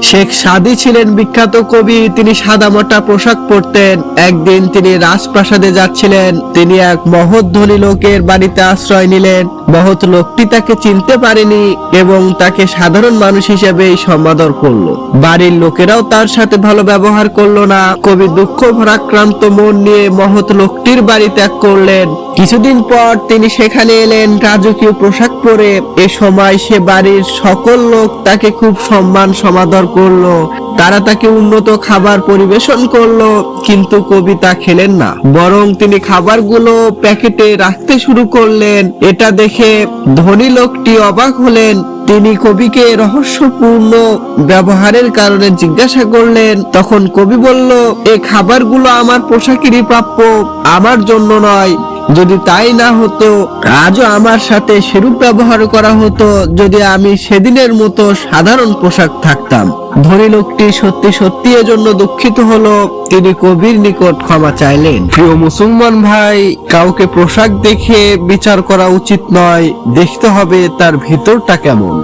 শেখ সাদী ছিলেন বিখ্যাত কবি। তিনি সাদামাটা পোশাক পরতেন। একদিন তিনি রাজপ্রাসাদে যাচ্ছিলেন। তিনি এক মহৎ ধনী লোকের বাড়িতে আশ্রয় নিলেন। মহৎ লোকটি তাকে চিনতে পারেনি এবং তাকে সাধারণ মানুষ হিসেবেই সমাদর করলো। বাড়ির লোকেরাও তার সাথে ভালো ব্যবহার করলো না। কবি দুঃখ ভারাক্রান্ত মন নিয়ে মহৎ লোকটির বাড়ি ত্যাগ করলেন। কিছুদিন পর তিনি সেখানে এলেন রাজকীয় পোশাক পরে। এ সময় সে বাড়ির সকল লোক তাকে খুব সম্মান সমাদর করলো। তারা তাকে উন্নত খাবার পরিবেশন করলো, কিন্তু কবি তা খেলেন না। বরং তিনি খাবারগুলো প্যাকেটে রাখতে শুরু করলেন। এটা দেখে ধনী লোকটি অবাক হলেন। তিনি কবিকে রহস্যপূর্ণ ব্যবহারের কারণে জিজ্ঞাসা করলেন। তখন কবি বলল, এই খাবারগুলো আমার পোশাকেরই প্রাপ্য, আমার জন্য নয়। যদি তাই না হতো আজও আমার সাথে সেরূপ ব্যবহার করা হতো যদি আমি সেদিনের মতো সাধারণ পোশাক থাকতাম। ধনী লোকটি সত্যি সত্যি এজন্য দুঃখিত হলো। তিনি কবির নিকট ক্ষমা চাইলেন। প্রিয় মুসলমান ভাই, কাউকে পোশাক দেখে বিচার করা উচিত নয়। দেখতে হবে তার ভিতরটা কেমন।